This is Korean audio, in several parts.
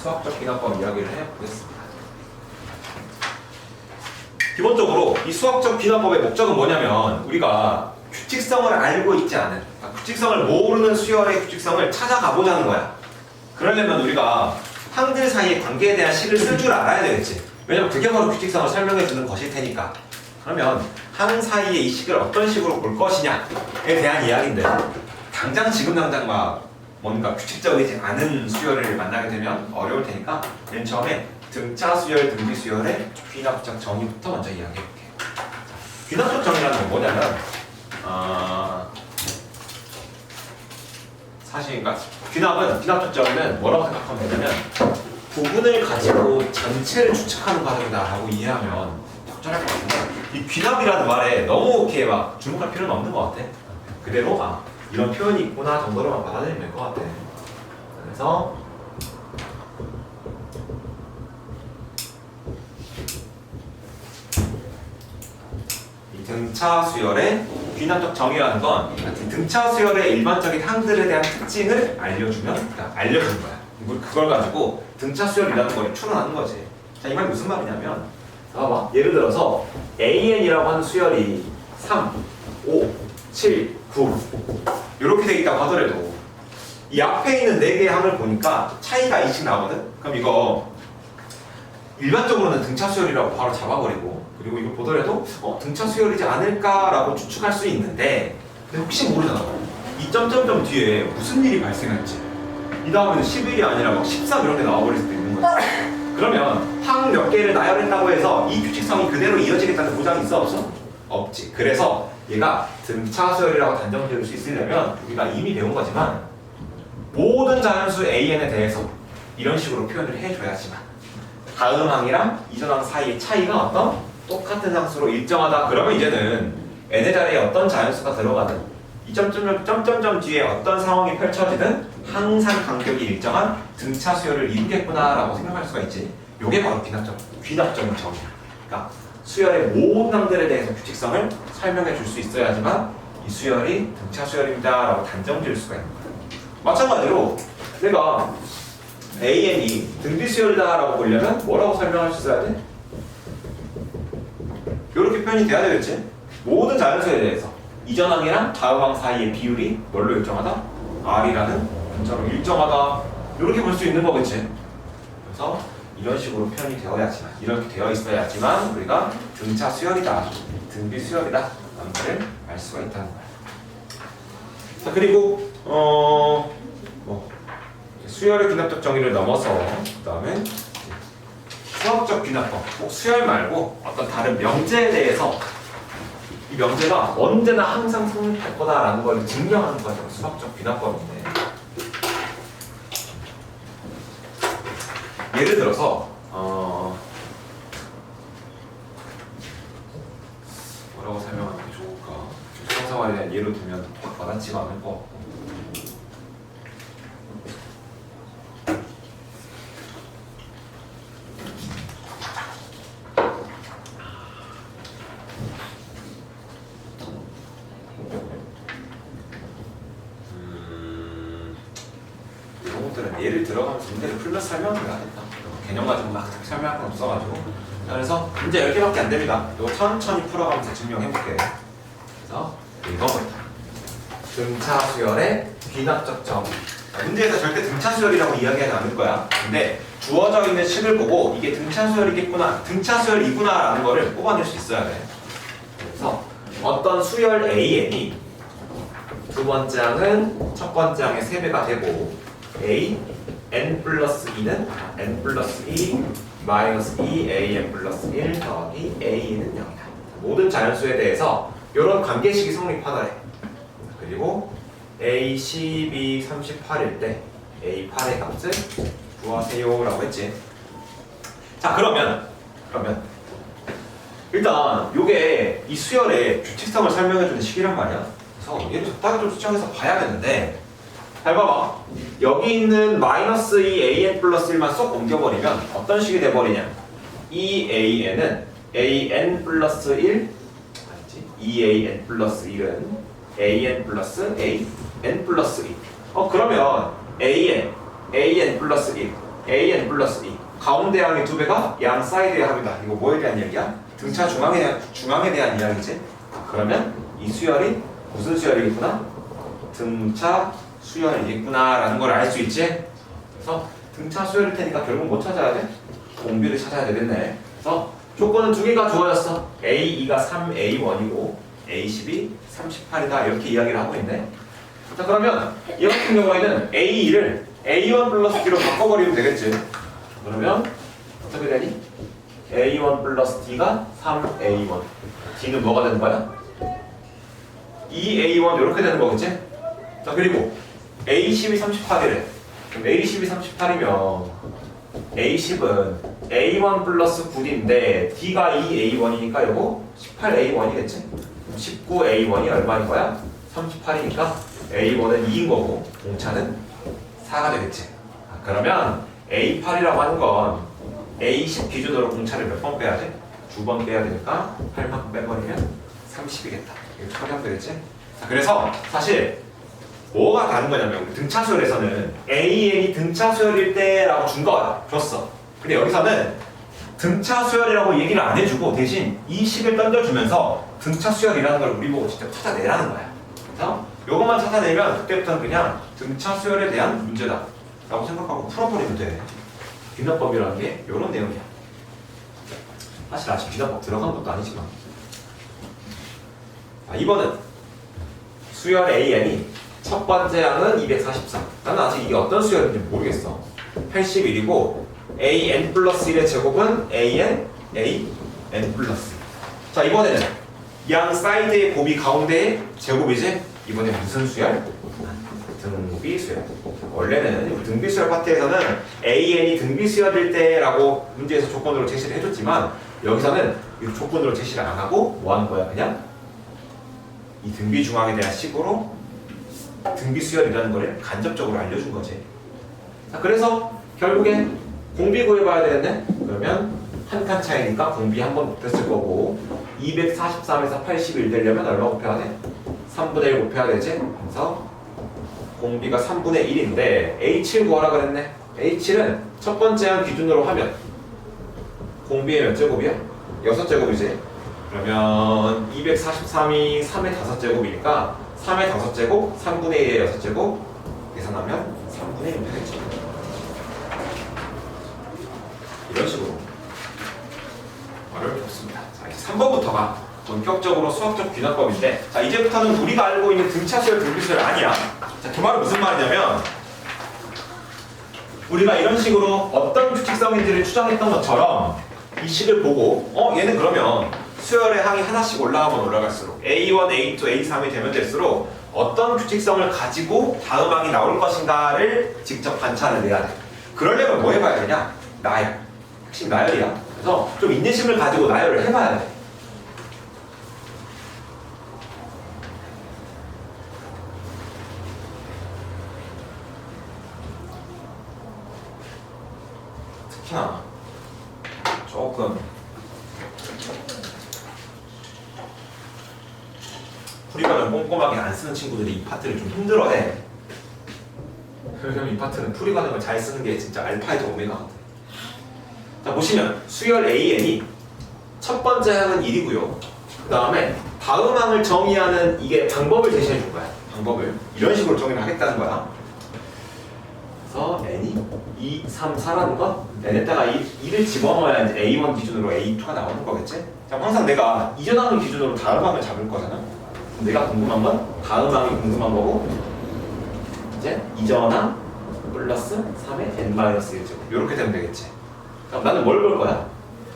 수학적 귀납법 이야기를 해보겠습니다. 기본적으로 이 수학적 귀납법의 목적은 뭐냐면 우리가 규칙성을 알고 있지 않은, 규칙성을 모르는 수열의 규칙성을 찾아가보자는 거야. 그러려면 우리가 항들 사이의 관계에 대한 식을 쓸 줄 알아야 되겠지. 왜냐면 그게 바로 규칙성을 설명해 주는 것일 테니까. 그러면 항 사이의 이 식을 어떤 식으로 볼 것이냐에 대한 이야기인데, 당장 지금 당장 막 뭔가 규칙적이지 않은 수열을 만나게 되면 어려울 테니까 맨 처음에 등차 수열, 등비 수열의 귀납적 정의부터 먼저 이야기해 볼게요. 귀납적 정의라는 건 뭐냐면 사실 그러니까 귀납적 정의는 뭐라고 생각하면 되냐면 부분을 가지고 전체를 추측하는 과정이다라고 이해하면 적절할 것 같은데, 이 귀납이라는 말에 너무 이렇게 막 주목할 필요는 없는 것 같아. 그대로 이런 표현이 있구나 정도로만 받아들이면 될 것 같아. 그래서 이 등차 수열의 귀납적 정의라는 건 등차 수열의 일반적인 항들에 대한 특징을 알려주는 거야. 그걸 가지고 등차 수열이라는 걸 추론하는 거지. 자, 이 말이 무슨 말이냐면, 봐봐. 예를 들어서 AN이라고 하는 수열이 3, 5, 7, 9 이렇게 되어 있다고 하더라도 이 앞에 있는 4개의 항을 보니까 차이가 2씩 나거든? 그럼 이거 일반적으로는 등차 수열이라고 바로 잡아버리고, 그리고 이걸 보더라도 등차 수열이지 않을까라고 추측할 수 있는데, 근데 혹시 모르잖아. 이 점점점 뒤에 무슨 일이 발생할지. 이 다음에는 11이 아니라 막 13 이런 게 나와버릴 수도 있는 거지. 그러면 항 몇 개를 나열했다고 해서 이 규칙성이 그대로 이어지겠다는 보장이 있어 없어? 없지. 그래서 얘가 등차 수열이라고 단정 지을 수 있으려면 우리가 이미 배운 거지만 모든 자연수 AN에 대해서 이런 식으로 표현을 해줘야지만 다음 항이랑 이전 항 사이의 차이가 어떤 똑같은 상수로 일정하다. 그러면 이제는 n의 자리에 어떤 자연수가 들어가든 이 점점점 뒤에 어떤 상황이 펼쳐지든 항상 간격이 일정한 등차 수열을 이루겠구나라고 생각할 수가 있지. 요게 바로 귀납적인 정의야. 그러니까 수열의 모든 항들에 대해서 규칙성을 설명해 줄 수 있어야지만 이 수열이 등차 수열입니다 라고 단정 지을 수가 있는 거야. 마찬가지로 내가 AN이 등비 수열이다 라고 보려면 뭐라고 설명할 수 있어야 돼? 이렇게 표현이 돼야 되겠지? 모든 자연수에 대해서 이전 항이랑 다음 항 사이의 비율이 뭘로 일정하다? R이라는 분자로 일정하다. 이렇게 볼 수 있는 거겠지? 그래서 이런 식으로 표현이 되어야지만, 이렇게 되어 있어야지만 우리가 등차 수열이다, 등비 수열이다 라는 것을 알 수가 있다는 거야. 자, 그리고 수열의 귀납적 정의를 넘어서 그 다음에 수학적 귀납법, 꼭 수열 말고 어떤 다른 명제에 대해서 이 명제가 언제나 항상 성립할 거다라는 걸 증명하는 과정이 수학적 귀납법인데, 예를 들어서 뭐라고 설명하는 게 좋을까? 수학생활에 대한 예로 들면 딱 와닿지가 않을 것 같고, 예를 들어가면서 문제를 풀면서 설명을 하니까 개념 가지고 막 설명할 건 없어가지고. 자, 그래서 문제 10개밖에 안 됩니다. 이거 천천히 풀어가면서 증명해볼게요. 그래서 이거부터 등차 수열의 귀납적 정의. 문제에서 절대 등차 수열이라고 이야기하지 않을 거야. 근데 주어져 있는 식을 보고 이게 등차 수열이겠구나, 등차 수열이구나 라는 거를 뽑아낼 수 있어야 돼. 그래서 어떤 수열 AN이 두 번째 항은 첫 번째 항의 3배가 되고 A, n 플러스 2는 n 플러스 2 마이너스 2 an 플러스 1 더하기 a는 0이다. 모든 자연수에 대해서 이런 관계식이 성립하더래. 그리고 a, 12, 38일 때 a 8의 값을 구하세요 라고 했지. 자, 그러면 일단 요게 이 수열의 규칙성을 설명해주는 식이란 말이야. 그래서 얘를 적당히 좀 수정해서 봐야 되는데, 잘 봐봐. 여기 있는 마이너스 2 an 플러스 1만 쏙 옮겨버리면 어떤 식이 돼버리냐? 이 an은 an 플러스 1 아니지? 2an 플러스 1은 an 플러스 a n 플러스 2. 그러면 an 플러스 1 an 플러스 e. 가운데 양의 2배가 양 사이드의 합이다. 이거 뭐에 대한 얘기야? 등차 중앙에 대한 이야기지. 그러면 이 수열이 무슨 수열이겠구나? 등차 수열이겠구나 라는 걸 알 수 있지. 그래서 등차 수열일 테니까 결국 뭐 찾아야 돼? 공비를 찾아야 되겠네. 그래서 조건은 두 개가 주어졌어. A2가 3A1이고 A10이 38이다 이렇게 이야기를 하고 있네. 자 그러면 이 같은 경우에는 A2를 A1 플러스 D로 바꿔버리면 되겠지. 그러면 어떻게 되니? A1 플러스 D가 3A1. D는 뭐가 되는 거야? 2A1 이렇게 되는 거겠지? 자 그리고 A10이 38이래. 그럼 A10이 38이면 A10은 A1 플러스 9D인데 D가 2A1이니까 이거 18A1이겠지? 19A1이 얼마인 거야? 38이니까 A1은 2인 거고 공차는 4가 되겠지. 그러면 A8이라고 하는 건 A10 기준으로 공차를 몇 번 빼야 돼? 2번 빼야 되니까 8만큼 빼버리면 30이겠다. 이렇게 처리하면 되겠지? 자, 그래서 사실 뭐가 다른 거냐면 우리 등차 수열에서는 AN이 등차 수열일 때라고 준 거야. 줬어. 근데 여기서는 등차 수열이라고 얘기를 안 해주고 대신 이 식을 던져주면서 등차 수열이라는 걸 우리 보고 직접 찾아내라는 거야. 그래서 요것만 찾아내면 그때부터는 그냥 등차 수열에 대한 문제다 라고 생각하고 풀어버리면 돼. 비납법이라는 게 이런 내용이야. 사실 아직 비납법 들어간 것도 아니지만. 자, 2번은 수열 AN이 첫 번째 양은 243. 나는 아직 이게 어떤 수열인지 모르겠어. 81이고 AN 플러스 1의 제곱은 AN 플러스. 자 이번에는 양 사이드의 곱이 가운데의 제곱이지? 이번에 무슨 수열? 등비 수열. 원래는 등비 수열 파트에서는 AN이 등비 수열일 때라고 문제에서 조건으로 제시를 해줬지만 여기서는 이 조건으로 제시를 안 하고 뭐 하는 거야? 그냥 이 등비 중앙에 대한 식으로 등비 수열이라는 걸 간접적으로 알려준 거지. 자, 그래서 결국에 공비 구해봐야 되는데 그러면 한 칸 차이니까 공비 한 번 곱했을 거고 243에서 81 되려면 얼마 곱해야 돼? 3분의 1 곱해야 되지? 그래서 공비가 3분의 1인데 H7 구하라 그랬네. H7은 첫 번째 양 기준으로 하면 공비의 몇 제곱이야? 6제곱이지. 그러면 243이 3의 5제곱이니까 3의 5제곱, 3분의 1의 6제곱 계산하면 3분의 1 되겠지. 이런 식으로 말을 줬습니다. 자, 이제 3번부터가 본격적으로 수학적 귀납법인데 자, 이제부터는 우리가 알고 있는 등차수열, 등비수열 아니야. 자, 그 말은 무슨 말이냐면 우리가 이런 식으로 어떤 규칙성인지를 추정했던 것처럼 이 식을 보고 얘는 그러면 수열의 항이 하나씩 올라가면 올라갈수록 A1, A2, A3이 되면 될수록 어떤 규칙성을 가지고 다음 항이 나올 것인가를 직접 관찰을 해야 돼. 그러려면 뭐 해봐야 되냐? 나열. 핵심 나열이야. 그래서 좀 인내심을 가지고 나열을 해봐야 돼. 특히나 조금 풀이관을 꼼꼼하게 안 쓰는 친구들이 이 파트를 좀 힘들어해. 왜냐면 이 파트는 풀이관을 잘 쓰는 게 진짜 알파이자 오메가거든. 자 보시면 수열 AN이 첫 번째 항은 1이고요. 그 다음에 다음 항을 정의하는 이게 방법을 제시해 줄 거야. 방법을 이런 식으로 정의를 하겠다는 거야. 그래서 n이 2, 3, 4라는 건 n에다가 2를 집어넣어야 이제 A1 기준으로 A2가 나오는 거겠지? 자, 항상 내가 이전 항을 기준으로 다음 항을 잡을 거잖아. 내가 궁금한 건 다음 항이 궁금한 거고 이제 이전항 플러스 3의 n-1제곱 이렇게 되면 되겠지. 그럼 나는 뭘 볼 거야?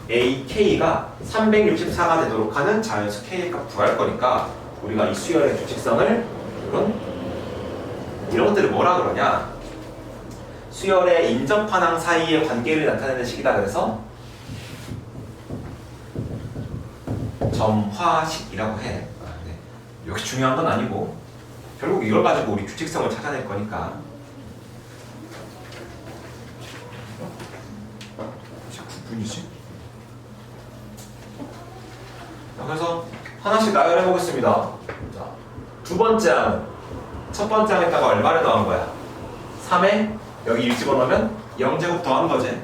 AK가 364가 되도록 하는 자연수 K의 값 구할 거니까 우리가 이 수열의 규칙성을 이런 것들을 뭐라 그러냐? 수열의 인접한항 사이의 관계를 나타내는 식이다. 그래서 점화식이라고 해. 네. 역시 중요한 건 아니고 결국 이걸 가지고 우리 규칙성을 찾아낼 거니까. 자, 9분이지? 그래서 하나씩 나열해 보겠습니다. 자, 두 번째 항, 첫 번째 항에다가 얼마를 넣은 거야? 3의 여기 1 집어넣으면 0제곱 더한 거지.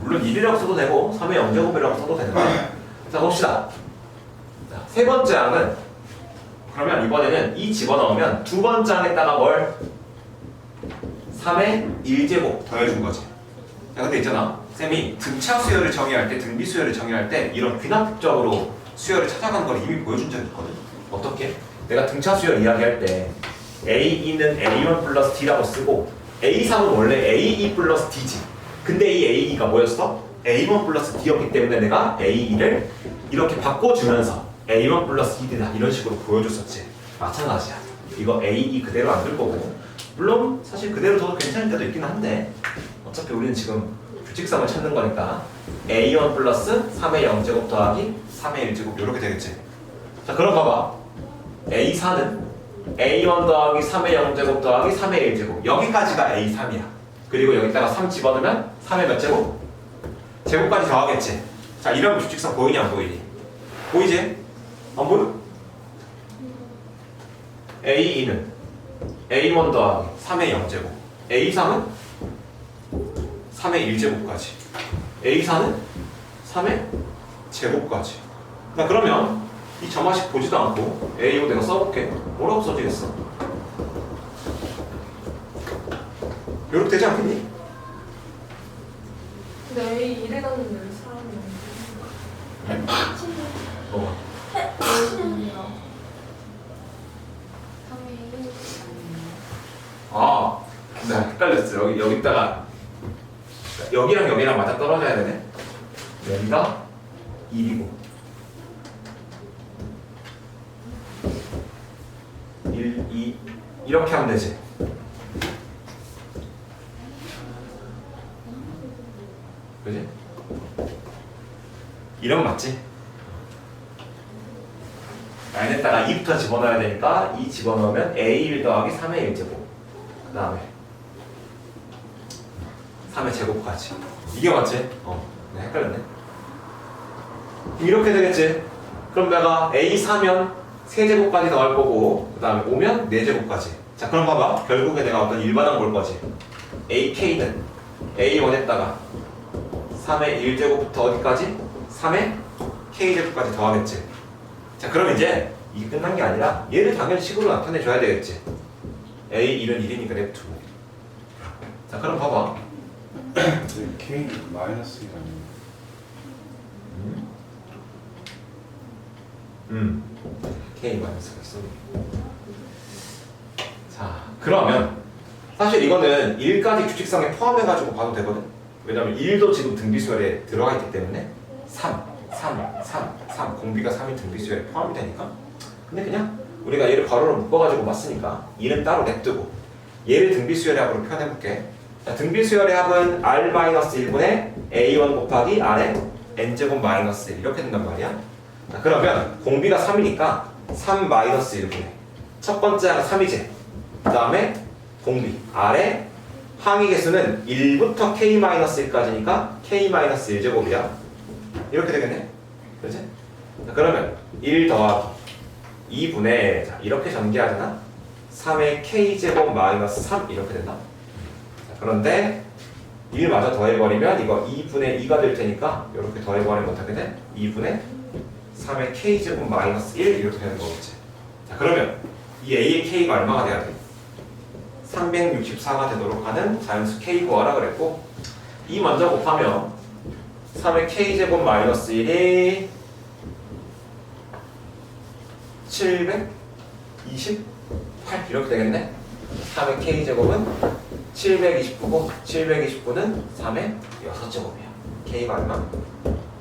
물론 1이라고 써도 되고 3의 0제곱이라고 써도 되는데 자 봅시다. 자, 세 번째 항은 그러면 이번에는 이 집어넣으면 두 번째 항에다가 뭘? 3의 1제곱 더해준 거지. 자 근데 있잖아 쌤이 등차 수열을 정의할 때 등비 수열을 정의할 때 이런 귀납적으로 수열을 찾아가는 걸 이미 보여준 적이 있거든. 어떻게? 내가 등차 수열 이야기할 때 A2는 A1 플러스 D라고 쓰고 A3은 원래 A2 플러스 D지. 근데 이 A2가 뭐였어? A1 플러스 D였기 때문에 내가 A2를 이렇게 바꿔주면서 A1 플러스 D다 이런 식으로 보여줬었지. 마찬가지야. 이거 A2 그대로 안 들 거고 물론 사실 그대로 둬도 괜찮을 때도 있긴 한데 어차피 우리는 지금 규칙성을 찾는 거니까 A1 플러스 3의 0제곱 더하기 3의 1제곱 이렇게 되겠지. 자 그럼 봐봐. A4는 A1 더하기 3의 0제곱 더하기 3의 1제곱 여기까지가 A3이야. 그리고 여기다가 3 집어넣으면 3의 몇 제곱? 제곱까지 더하겠지. 자 이런 규칙성 보이냐 안 보이니? 보이지? 안 보여? A2는 A1 더하기 3의 0제곱 A3은 3의 1제곱까지 A4는 3의 제곱까지. 자 그러면 이 점화식 보지도 않고 A5 내가 써볼게. 뭐라고 써지겠어? 이렇게 되지 않겠니? 근데 왜 이래 갔는데 왜 사람이 어. 아, 나 헷갈렸어. 여기다가 여기랑 여기랑 맞아 떨어져야 되네. 여기가 1이고 1, 2 이렇게 하면 되지. 그지? 이러면 맞지? 라인에다가 2부터 집어넣어야 되니까 2 집어넣으면 A1 더하기 3의 1제곱 그 다음에 3의 제곱까지. 이게 맞지? 네, 헷갈렸네. 이렇게 되겠지? 그럼 내가 A4면 3제곱까지 더할 거고 그 다음에 5면 4제곱까지. 자 그럼 봐봐. 결국에 내가 어떤 일반항 볼 거지. AK는 A1에다가 3의 1제곱부터 어디까지? 3의 K제곱까지 더하겠지. 자 그럼 이제 이게 끝난 게 아니라 얘를 당연히 식으로 나타내줘야 되겠지. A1은 1이니까 냅두고. 자 그럼 봐봐. K 마이너스가 아니에요. K 마이너스가 있어. 자 그러면 사실 이거는 1까지 규칙성에 포함해가지고 봐도 되거든. 왜냐면 1도 지금 등비수열에 들어가 있기 때문에 3 공비가 3이 등비수열에 포함이 되니까. 근데 그냥 우리가 얘를 가로로 묶어가지고 봤으니까 2는 따로 냅두고 얘를 등비수열의 합으로 표현해볼게. 자, 등비수열의 합은 R-1분의 A1 곱하기 R의 N제곱 마이너스 1 이렇게 된단 말이야. 자, 그러면 공비가 3이니까 3-1분의 첫 번째 항은 3이지. 그 다음에 공비 R의 항의 개수는 1부터 K-1까지니까 K-1제곱이야. 이렇게 되겠네? 그렇지? 자, 그러면 1 더하기 2분의 자, 이렇게 전개하잖아? 3의 K제곱 마이너스 3 이렇게 된다. 자, 그런데 1마저 더해버리면 이거 2분의 2가 될 테니까 이렇게 더해버리면 어떻게 돼? 2분의 3의 K제곱 마이너스 1 이렇게 되는 거겠지. 자 그러면 이 A의 K가 얼마가 돼야 돼? 364가 되도록 하는 자연수 K 구하라 그랬고 2 먼저 곱하면 3의 K제곱 마이너스 1이 728 이렇게 되겠네. 3의 K제곱은 729고 729는 3의 6제곱이야. K가 얼마?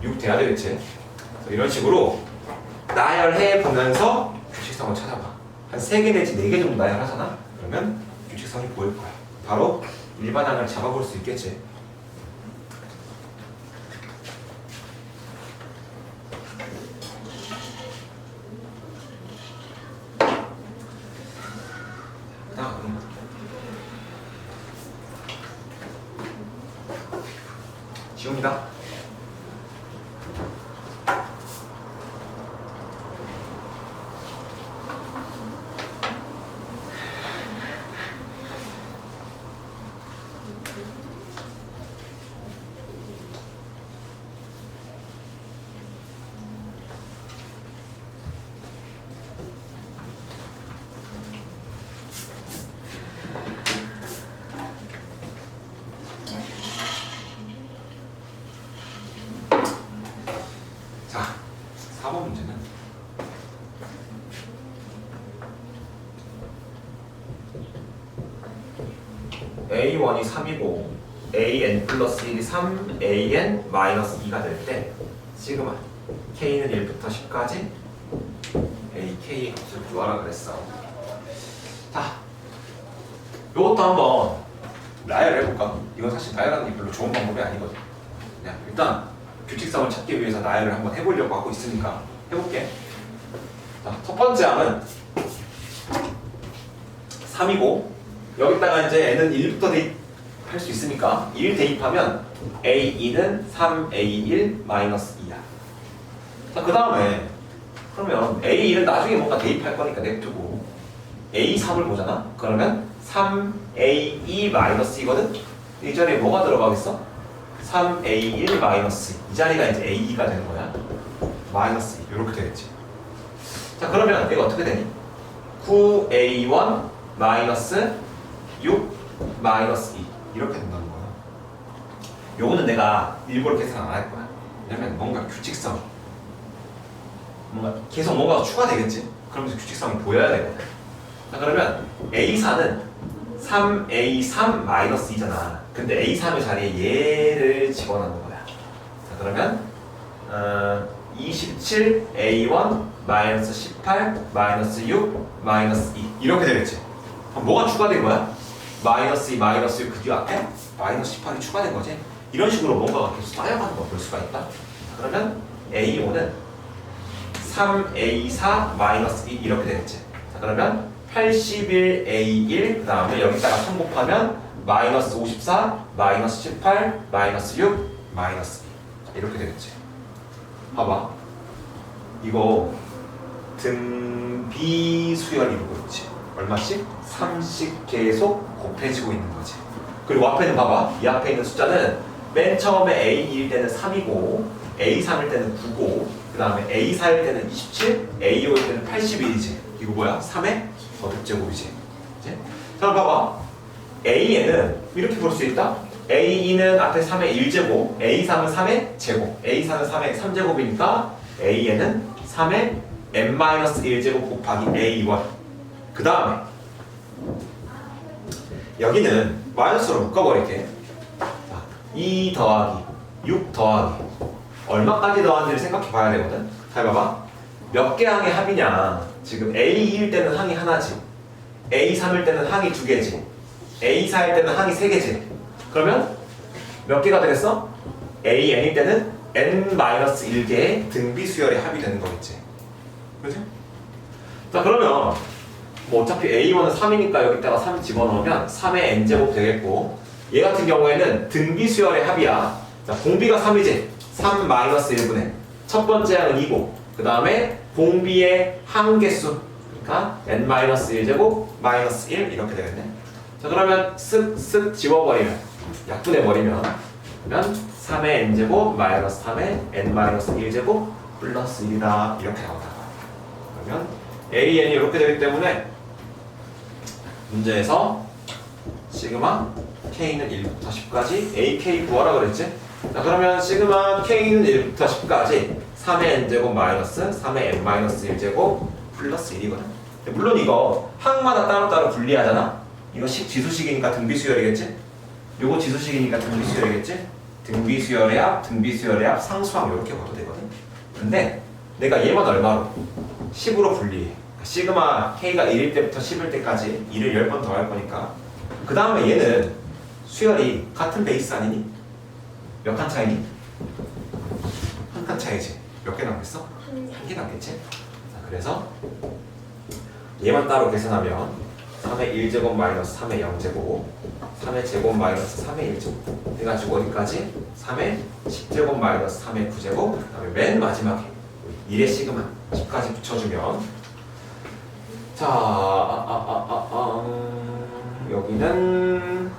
6 돼야 되겠지. 이런 식으로 나열해 보면서 규칙성을 찾아봐. 한 3개 내지 4개 정도 나열하잖아. 그러면 규칙성이 보일 거야. 바로 일반항을 잡아볼 수 있겠지. 다음 지웁니다. 자, 4번 문제는 A1이 3이고 AN 플러스 1이 3, AN 마이너스 2가 될 때 시그마 K는 1부터 10까지 AK의 값을 구하라 그랬어. 자, 요것도 한번 나열을 해볼까? 이건 사실 나열하는 게 별로 좋은 방법이 아니거든. 그냥 일단 규칙성을 찾기 위해서 나열을 한번 해보려고 하고 있으니까 해볼게. 자, 첫 번째 항은 3이고 여기다가 이제 n은 1부터 대입할 수 있으니까 1 대입하면 A2는 3A1 마이너스 2야. 자, 그 다음에 그러면 A2는 나중에 뭔가 대입할 거니까 냅두고 A3을 보잖아? 그러면 3A2 마이너스 2거든? 이 자리에 뭐가 들어가겠어? 3A1 마이너스 2. 이 자리가 이제 A2가 되는 거야. 마이너스 2. 이렇게 되겠지. 자, 그러면 얘가 어떻게 되니? 9A1 마이너스 6 마이너스 2 이렇게 된다는 거야. 요거는 내가 일부러 계산 안 할 거야. 왜냐면 뭔가 규칙성 계속 뭔가가 추가되겠지? 그러면서 규칙성이 보여야 되거든. 자, 그러면 A4는 3A3 마이너스 2잖아. 근데 A3의 자리에 얘를 집어넣는 거야. 자, 그러면 27A1 마이너스 18 마이너스 6 마이너스 2 이렇게 되겠지. 그럼 뭐가 추가된 거야? 마이너스 2 마이너스 6 그 뒤 앞에 마이너스 18이 추가된 거지. 이런 식으로 뭔가가 계속 쌓여가는 거 볼 수가 있다. 그러면 A5는 3A4 마이너스 2 이렇게 되겠지. 자, 그러면 81A1 그 다음에 여기다가 3 곱하면 마이너스 54 마이너스 18 마이너스 6 마이너스 2 이렇게 되겠지. 봐봐, 이거 등비 수열 이루고 있지. 얼마씩? 3씩 계속 곱해지고 있는 거지. 그리고 앞에는 봐봐, 이 앞에 있는 숫자는 맨 처음에 A2일 때는 3이고 A3일 때는 9고 그 다음에 A4일 때는 27, A5일 때는 81이지. 이거 뭐야? 3의 거듭제곱이지. 그치? 자, 봐봐, A에는 이렇게 볼 수 있다. A2는 앞에 3의 1제곱, A3은 3의 제곱, A4는 3의 3제곱이니까 A에는 3의 n-1제곱 곱하기 A1. 그 다음에 여기는 마이너스로 묶어버릴게. 2 더하기 6 더하기 얼마까지 더하는지를 생각해 봐야 되거든. 잘 봐봐, 몇 개 항의 합이냐. 지금 A2일 때는 항이 하나지, A3일 때는 항이 2개지, A4일 때는 항이 3개지. 그러면 몇 개가 되겠어? AN일 때는 n-1개의 등비 수열의 합이 되는 거겠지. 그렇지? 자, 그러면 뭐 어차피 A1은 3이니까 여기다가 3 집어넣으면 3의 n제곱 되겠고, 얘 같은 경우에는 등비 수열의 합이야. 자, 공비가 3이지. 3 마이너스 1분의 첫 번째 항은 2고 그 다음에 공비의 항개수, 그러니까 n-1제곱 마이너스 1 이렇게 되겠네. 자, 그러면 쓱쓱 지워버리면, 약분해버리면, 그러면 3의 n제곱 마이너스 3의 n-1제곱 플러스 1이다 이렇게 나온다. 그러면 AN이 이렇게 되기 때문에 문제에서 시그마 K는 1부터 10까지 AK 구하라 그랬지? 자, 그러면 시그마 K는 1부터 10까지 3의 n제곱 마이너스 3의 n-1제곱 플러스 1이거든. 물론 이거 항마다 따로따로 분리하잖아. 이거 지수식이니까 등비수열이겠지? 요거 지수식이니까 등비수열이겠지? 등비수열의 합, 등비수열의 합, 상수항 이렇게 봐도 되거든. 근데 내가 얘만 얼마로? 10으로 분리해. 시그마 K가 1일 때부터 10일 때까지 1을 10번 더 할 거니까. 그 다음에 얘는 수열이 같은 베이스 아니니? 몇 칸 차이니? 한 칸 차이지. 몇 개 남겠어? 한 개 남겠지? 자, 그래서 얘만 따로 계산하면 3의 1제곱 마이너스 3의 0제곱 3의 제곱 마이너스 3의 1제곱 해가지고 어디까지? 3의 10제곱 마이너스 3의 9제곱 그 다음에 맨 마지막에 1의 시그마 10까지 붙여주면, 자 여기는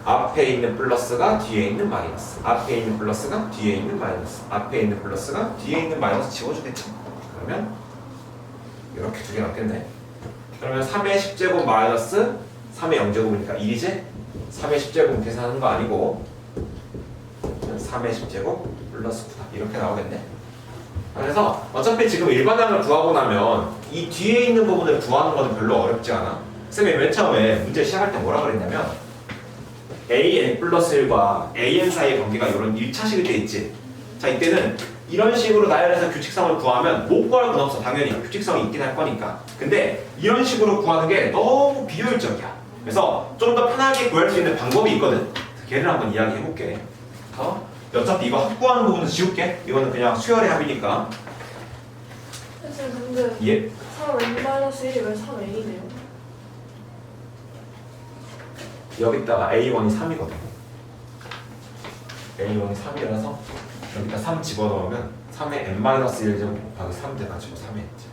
앞에 앞에 있는 플러스가 뒤에 있는 마이너스, 앞에 있는 플러스가 뒤에 있는 마이너스, 앞에 있는 플러스가 뒤에 있는 마이너스 지워주겠죠. 그러면 이렇게 두 개 남겠네. 그러면 3의 10제곱 마이너스 3의 0제곱이니까 1이지? 3의 10제곱 계산하는 거 아니고 3의 10제곱 플러스 9다 이렇게 나오겠네. 그래서 어차피 지금 일반항을 구하고 나면 이 뒤에 있는 부분을 구하는 거는 별로 어렵지 않아. 쌤이 맨 처음에 문제 시작할 때 뭐라 그랬냐면 an 플러스 1과 an 사이의 관계가 이런 1차식이 돼 있지. 자, 이때는 이런 식으로 나열해서 규칙성을 구하면 못 구할 건 없어. 당연히 규칙성이 있긴 할 거니까. 근데 이런 식으로 구하는 게 너무 비효율적이야. 그래서 좀 더 편하게 구할 수 있는 방법이 있거든. 걔를 한번 이야기해 볼게. 어차피 이거 합구하는 부분은 지울게. 이거는 그냥 수열의 합이니까. 선생님 근데 예. 3n-1이 왜 3a네요? 여기다가 a1이 3이거든. a1이 3이라서 여기다 3 집어넣으면 3의 n-1제곱 곱하기 3 돼가지고 3이 있지.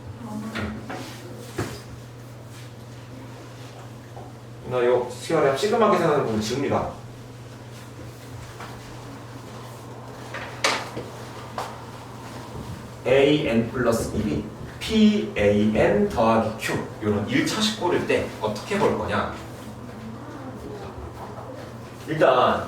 나 이거 수열의 합 시그마 계산하는 부분 지웁니다. an 플러스 1이 pan 더하기 q 이런 1차식 고를 때 어떻게 볼 거냐. 일단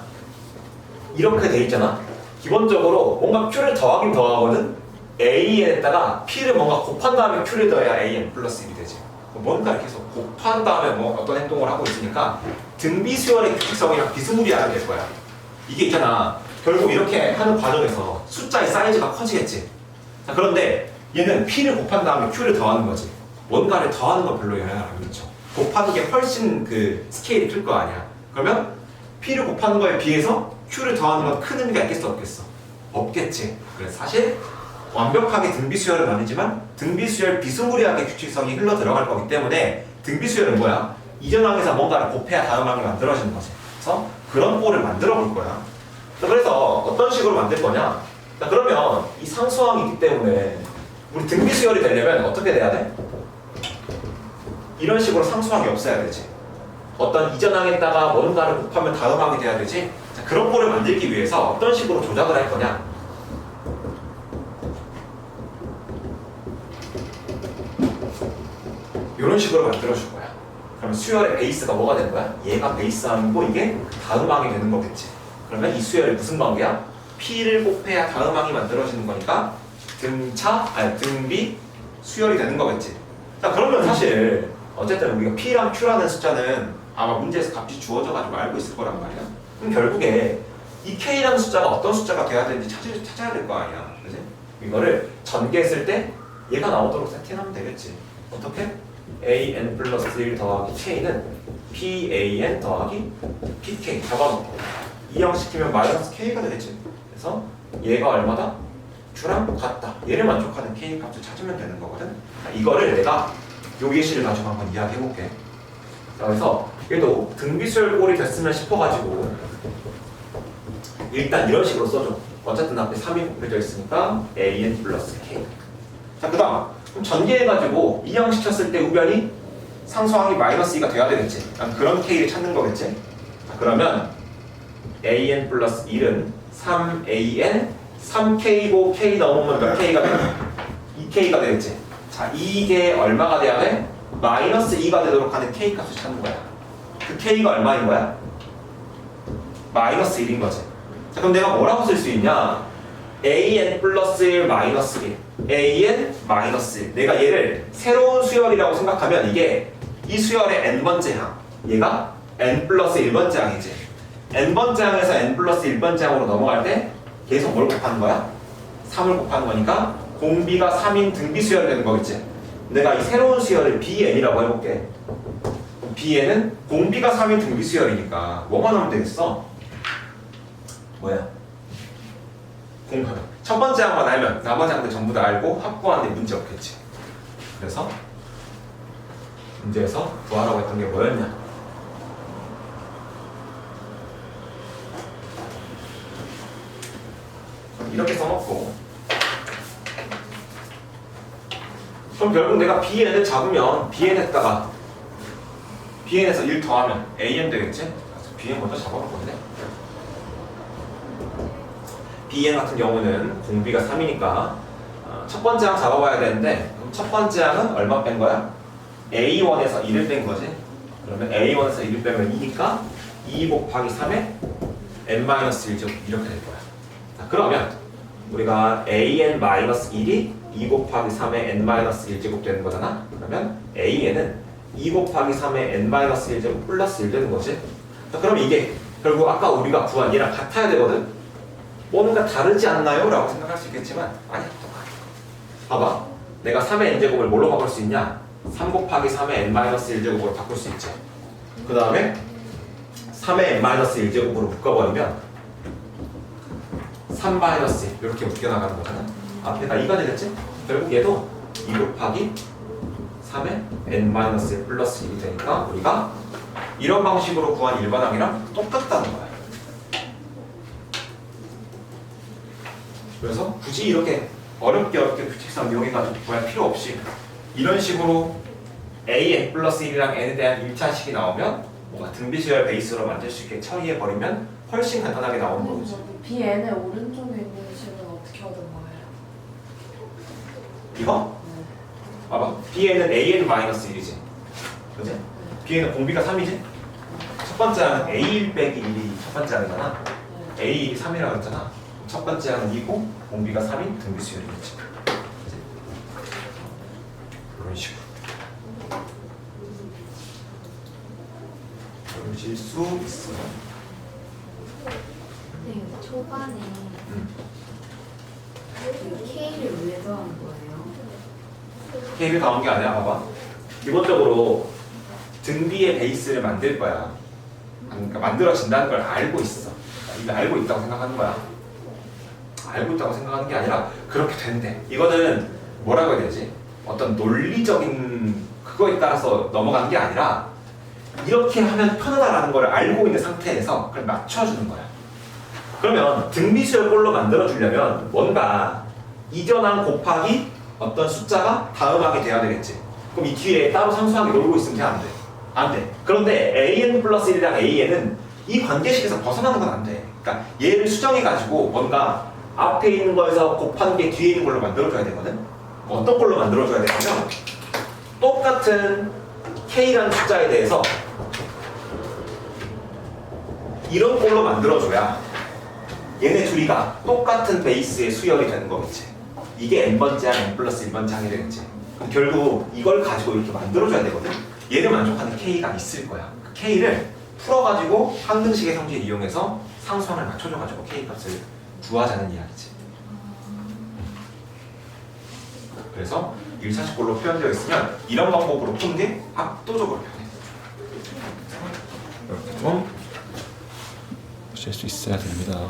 이렇게 돼 있잖아. 기본적으로 뭔가 q를 더하긴 더하거든. an에다가 p를 뭔가 곱한 다음에 q를 더해야 an 플러스 1이 되지. 뭔가 이렇게 해서 곱한 다음에 뭐 어떤 행동을 하고 있으니까 등비 수열의 규칙성이랑 비스무리하게 될 거야. 이게 있잖아. 결국 이렇게 하는 과정에서 숫자의 사이즈가 커지겠지. 자, 그런데 얘는 p를 곱한 다음에 q를 더하는 거지. 뭔가를 더하는 건 별로 영향을 안 미쳐. 곱하는 게 훨씬 그 스케일이 클 거 아니야. 그러면 p를 곱하는 거에 비해서 q를 더하는 건 큰 의미가 있겠어 없겠어? 없겠지. 그래서 사실 완벽하게 등비수열은 아니지만 등비수열 비스무리하게 규칙성이 흘러 들어갈 거기 때문에 등비수열은 뭐야? 이전 항에서 뭔가를 곱해야 다음 항이 만들어지는 거지. 그래서 그런 꼴을 만들어 볼 거야. 그래서 어떤 식으로 만들 거냐? 자, 그러면 이 상수항이 있기 때문에 우리 등비수열이 되려면 어떻게 돼야 돼? 이런 식으로 상수항이 없어야 되지. 어떤 이전 항에다가 뭔가를 곱하면 다음 항이 돼야 되지. 자, 그런 꼴을 만들기 위해서 어떤 식으로 조작을 할 거냐? 이런 식으로 만들어줄 거야. 그러면 수열의 베이스가 뭐가 되는 거야? 얘가 베이스항이고 이게 다음 항이 되는 거겠지. 그러면 이 수열이 무슨 관계야? P를 곱해야 다음 항이 만들어지는 거니까 등비 수열이 되는 거겠지. 자, 그러면 사실 어쨌든 우리가 P랑 Q라는 숫자는 아마 문제에서 값이 주어져가지고 알고 있을 거란 말이야. 그럼 결국에 이 K라는 숫자가 어떤 숫자가 돼야 되는지 찾아야 될 거 아니야. 그지? 이거를 전개했을 때 얘가 나오도록 세팅하면 되겠지. 어떻게? an 플러스 1 더하기 k는 pan 더하기 pk 잡아놓고 이항시키면 마이너스 k가 되겠지. 그래서 얘가 얼마다? q랑 같다. 얘를 만족하는 k 값을 찾으면 되는 거거든. 자, 이거를 내가 요 예시를 가지고 한번 이야기해볼게. 자, 그래서 얘도 등비수열 꼴이 됐으면 싶어가지고 일단 이런 식으로 써줘. 어쨌든 앞에 3이 곱해져 있으니까 an 플러스 k. 자, 그 다음 그럼 전개해가지고 이항시켰을 때 우변이 상수항이 마이너스 2가 돼야 되겠지. 그런 k를 찾는 거겠지. 자, 그러면 an 플러스 1은 3an 3k고 k 넘으면 몇 k가 돼? 2k가 되겠지. 자, 이게 얼마가 돼야 돼? 마이너스 2가 되도록 하는 k 값을 찾는 거야. 그 k가 얼마인 거야? 마이너스 1인 거지. 자, 그럼 내가 뭐라고 쓸 수 있냐? an 플러스 1 마이너스 1 an 마이너스 1. 내가 얘를 새로운 수열이라고 생각하면 이게 이 수열의 n번째 항, 얘가 n 플러스 1번째 항이지. n번째 항에서 n 플러스 1번째 항으로 넘어갈 때 계속 뭘 곱하는 거야? 3을 곱하는 거니까 공비가 3인 등비 수열이 되는 거겠지. 내가 이 새로운 수열을 bn이라고 해볼게. bn은 공비가 3인 등비 수열이니까 뭐만 하면 되겠어? 뭐야? 공하면 첫 번째 항만 알면 나머지 항들 전부 다 알고 합구하는데 문제 없겠지. 그래서 문제에서 구하라고 했던 게 뭐였냐? 이렇게 써놓고 그럼 결국 내가 bn을 잡으면 bn에다가 bn에서 1 더하면 an 되겠지? Bn 먼저 잡아볼 건데. Bn 같은 경우는 공비가 3이니까 첫 번째 항 잡아봐야 되는데 그럼 첫 번째 항은 얼마 뺀 거야? A1에서 1을 뺀 거지. 그러면 A1에서 1을 빼면 2니까 2 곱하기 3에 n-1제곱 이렇게 될 거야. 자, 그러면 우리가 an-1이 2 곱하기 3의 n-1제곱 되는 거잖아. 그러면 an은 2 곱하기 3의 n-1제곱 플러스 1 되는 거지. 자, 그럼 이게 결국 아까 우리가 구한 얘랑 같아야 되거든. 뭔가 다르지 않나요? 라고 생각할 수 있겠지만 아니 똑같아. 봐봐. 내가 3의 n제곱을 뭘로 바꿀 수 있냐? 3 곱하기 3의 n-1제곱으로 바꿀 수 있지. 그 다음에 3의 n-1제곱으로 묶어버리면 3-1 이렇게 묶여나가는 거잖아. 앞에가 2가 되겠지? 결국 얘도 2 곱하기 3의 n-1 플러스 1이 되니까 우리가 이런 방식으로 구한 일반항이랑 똑같다는 거야. 그래서 굳이 이렇게 어렵게 규칙상 이용해가지고 구할 필요 없이 이런 식으로 a n 플러스 1이랑 n에 대한 1차식이 나오면 뭔가 등비수열 베이스로 만들 수 있게 처리해버리면 훨씬 간단하게 나오는 거지. BN의 오른쪽에 있는 식은 어떻게 얻은 거예요? 이거? 봐봐. bn은 an-1이지. 그지? bn은 공비가 3이지? 첫 번째 항은 a1 빼기 1이 첫 번째 항이잖아. a1이 3이라고 했잖아. 첫 번째 항은 2고 공비가 3인 등비수열이겠지. 이런 식으로. 보실 수 있어. 네, 초반에 그 K를 왜 더한 거예요? K를 더한 게 아니라 봐봐. 기본적으로 등비의 베이스를 만들 거야. 그러니까 만들어진다는 걸 알고 있어. 이미 알고 있다고 생각하는 거야. 알고 있다고 생각하는 게 아니라 그렇게 된대. 이거는 뭐라고 해야 되지? 어떤 논리적인 그거에 따라서 넘어가는 게 아니라 이렇게 하면 편하다라는 걸 알고 있는 상태에서 그걸 맞춰주는 거야. 그러면 등비수열꼴로 만들어주려면 뭔가 이전항 곱하기 어떤 숫자가 다음항이 돼야 되겠지. 그럼 이 뒤에 따로 상수항이 놀고 있으면 안 돼. 안 돼. 그런데 an 플러스 1이랑 an은 이 관계식에서 벗어나는 건 안 돼. 그러니까 얘를 수정해가지고 뭔가 앞에 있는 거에서 곱한 게 뒤에 있는 걸로 만들어줘야 되거든. 어떤 걸로 만들어줘야 되냐면 똑같은 k라는 숫자에 대해서 이런 꼴로 만들어줘야 얘네 둘이가 똑같은 베이스의 수열이 되는 거겠지. 이게 n번째 항, n 플러스 1번째 항이 되겠지. 그럼 결국 이걸 가지고 이렇게 만들어줘야 되거든. 얘를 만족하는 k가 있을 거야. 그 k를 풀어가지고 항등식의 성질을 이용해서 상수항을 맞춰줘가지고 k 값을 구하자는 이야기지. 그래서 1차식꼴로 표현되어 있으면 이런 방법으로 푸는 게 압도적으로 편해. 이렇게 좀 보실 수 있어야 됩니다.